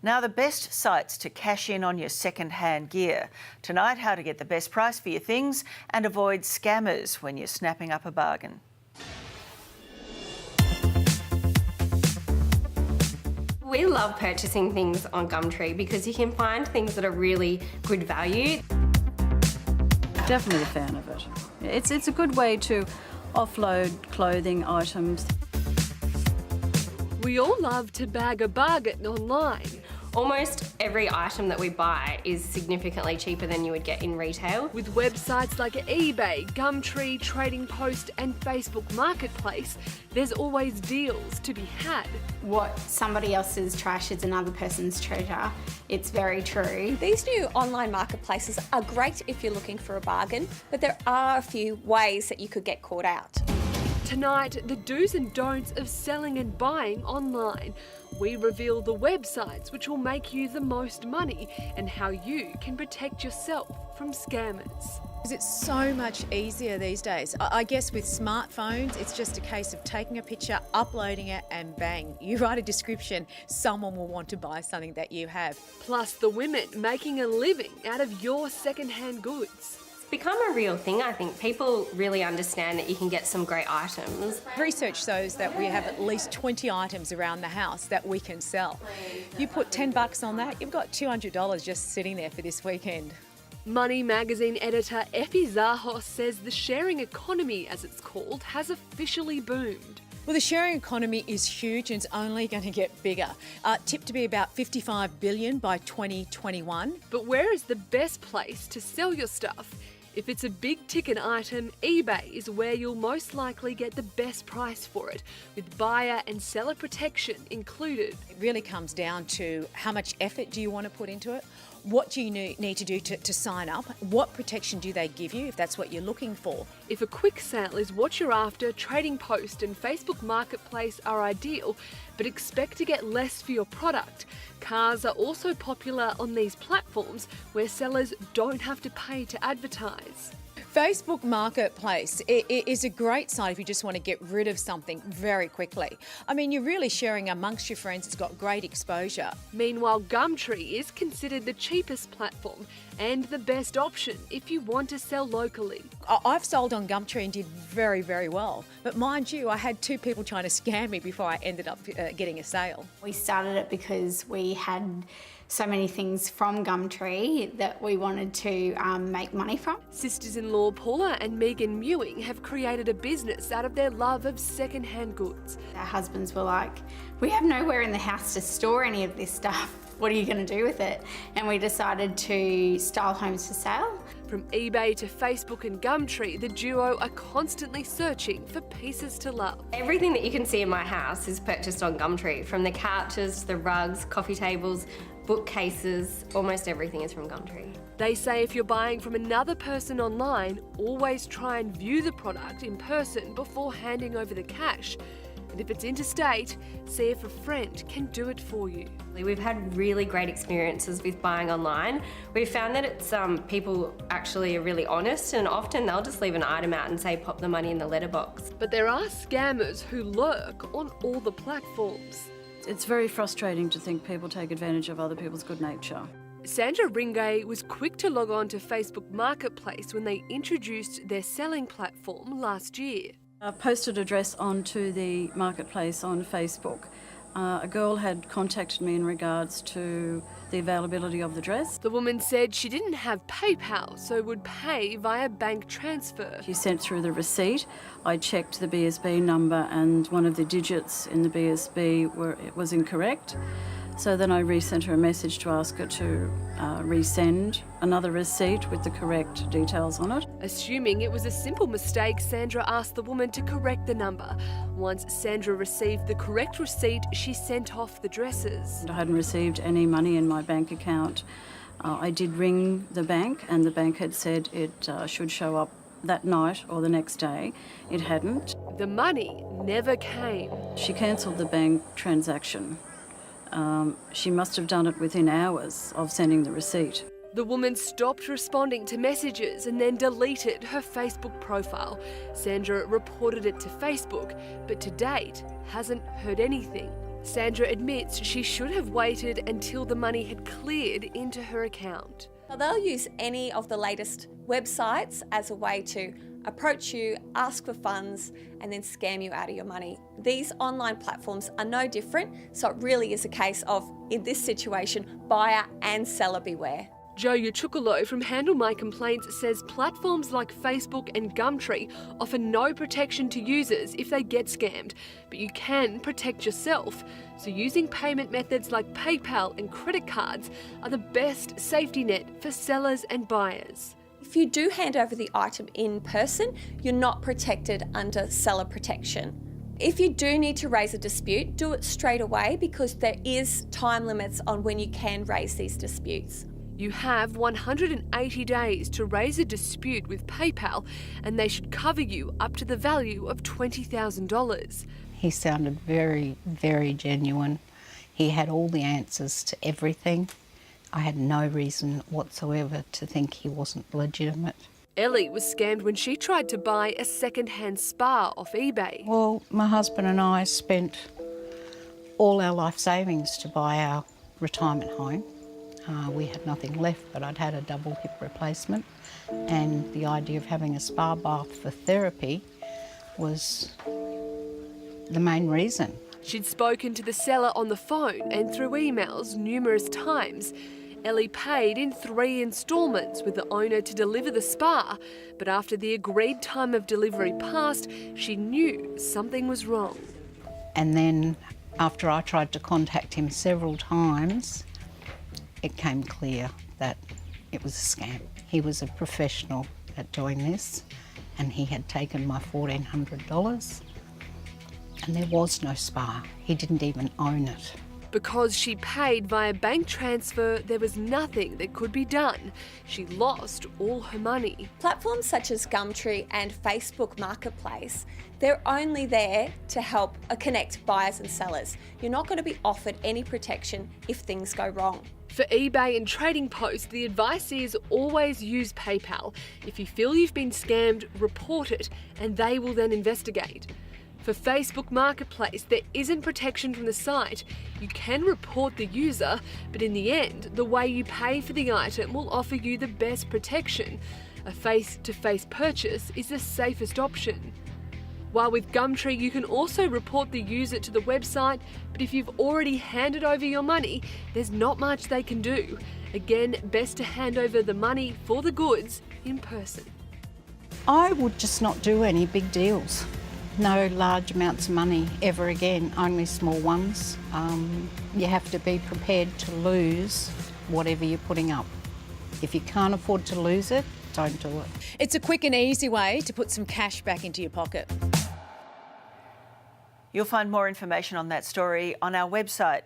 Now, the best sites to cash in on your second-hand gear. Tonight, how to get the best price for your things and avoid scammers when you're snapping up a bargain. We love purchasing things on Gumtree because you can find things that are really good value. Definitely a fan of it. It's a good way to offload clothing items. We all love to bag a bargain online. Almost every item that we buy is significantly cheaper than you would get in retail. With websites like eBay, Gumtree, Trading Post and Facebook Marketplace, there's always deals to be had. What somebody else's trash is another person's treasure. It's very true. These new online marketplaces are great if you're looking for a bargain, but there are a few ways that you could get caught out. Tonight, the do's and don'ts of selling and buying online. We reveal the websites which will make you the most money and how you can protect yourself from scammers. It's so much easier these days. I guess with smartphones, it's just a case of taking a picture, uploading it, and bang, you write a description, someone will want to buy something that you have. Plus the women making a living out of your second-hand goods. Become a real thing, I think. People really understand that you can get some great items. Research shows that we have at least 20 items around the house that we can sell. You put $10 on that, you've got $200 just sitting there for this weekend. Money magazine editor Effie Zahos says the sharing economy, as it's called, has officially boomed. Well, the sharing economy is huge and it's only going to get bigger. Tipped to be about $55 billion by 2021. But where is the best place to sell your stuff? If it's a big ticket item, eBay is where you'll most likely get the best price for it, with buyer and seller protection included. It really comes down to how much effort do you want to put into it? What do you need to do to sign up? What protection do they give you if that's what you're looking for? If a quick sale is what you're after, Trading Post and Facebook Marketplace are ideal, but expect to get less for your product. Cars are also popular on these platforms where sellers don't have to pay to advertise. Facebook Marketplace is a great site if you just want to get rid of something very quickly. I mean, you're really sharing amongst your friends. It's got great exposure. Meanwhile, Gumtree is considered the cheapest platform and the best option if you want to sell locally. I've sold on Gumtree and did very, very well. But mind you, I had 2 people trying to scam me before I ended up getting a sale. We started it because we had so many things from Gumtree that we wanted to make money from. Sisters-in-law Paula and Megan Mewing have created a business out of their love of second-hand goods. Our husbands were like, we have nowhere in the house to store any of this stuff. What are you going to do with it? And we decided to style homes for sale. From eBay to Facebook and Gumtree, the duo are constantly searching for pieces to love. Everything that you can see in my house is purchased on Gumtree, from the couches to the rugs, coffee tables, bookcases, almost everything is from Gumtree. They say if you're buying from another person online, always try and view the product in person before handing over the cash. And if it's interstate, see if a friend can do it for you. We've had really great experiences with buying online. We've found that it's people actually are really honest, and often they'll just leave an item out and say pop the money in the letterbox. But there are scammers who lurk on all the platforms. It's very frustrating to think people take advantage of other people's good nature. Sandra Ringay was quick to log on to Facebook Marketplace when they introduced their selling platform last year. I posted an address onto the marketplace on Facebook. A girl had contacted me in regards to the availability of the dress. The woman said she didn't have PayPal, so would pay via bank transfer. She sent through the receipt. I checked the BSB number and one of the digits in the BSB was incorrect. So then I resent her a message to ask her to resend another receipt with the correct details on it. Assuming it was a simple mistake, Sandra asked the woman to correct the number. Once Sandra received the correct receipt, she sent off the dresses. I hadn't received any money in my bank account. I did ring the bank and the bank had said it should show up that night or the next day. It hadn't. The money never came. She cancelled the bank transaction. She must have done it within hours of sending the receipt. The woman stopped responding to messages and then deleted her Facebook profile. Sandra reported it to Facebook, but to date hasn't heard anything. Sandra admits she should have waited until the money had cleared into her account. They'll use any of the latest websites as a way to approach you, ask for funds, and then scam you out of your money. These online platforms are no different, so it really is a case of, in this situation, buyer and seller beware. Jo Ucukalo from Handle My Complaints says platforms like Facebook and Gumtree offer no protection to users if they get scammed, but you can protect yourself. So using payment methods like PayPal and credit cards are the best safety net for sellers and buyers. If you do hand over the item in person, you're not protected under seller protection. If you do need to raise a dispute, do it straight away because there is time limits on when you can raise these disputes. You have 180 days to raise a dispute with PayPal, and they should cover you up to the value of $20,000. He sounded very, very genuine. He had all the answers to everything. I had no reason whatsoever to think he wasn't legitimate. Ellie was scammed when she tried to buy a second-hand spa off eBay. Well, my husband and I spent all our life savings to buy our retirement home. We had nothing left, but I'd had a double hip replacement, and the idea of having a spa bath for therapy was the main reason. She'd spoken to the seller on the phone and through emails numerous times. Ellie paid in 3 instalments with the owner to deliver the spa, but after the agreed time of delivery passed, she knew something was wrong. And then after I tried to contact him several times, it came clear that it was a scam. He was a professional at doing this, and he had taken my $1,400, and there was no spa. He didn't even own it. Because she paid via bank transfer, there was nothing that could be done. She lost all her money. Platforms such as Gumtree and Facebook Marketplace, they're only there to help connect buyers and sellers. You're not going to be offered any protection if things go wrong. For eBay and Trading Post, the advice is always use PayPal. If you feel you've been scammed, report it, and they will then investigate. For Facebook Marketplace, there isn't protection from the site. You can report the user, but in the end, the way you pay for the item will offer you the best protection. A face-to-face purchase is the safest option. While with Gumtree, you can also report the user to the website, but if you've already handed over your money, there's not much they can do. Again, best to hand over the money for the goods in person. I would just not do any big deals. No large amounts of money ever again, only small ones. You have to be prepared to lose whatever you're putting up. If you can't afford to lose it, don't do it. It's a quick and easy way to put some cash back into your pocket. You'll find more information on that story on our website.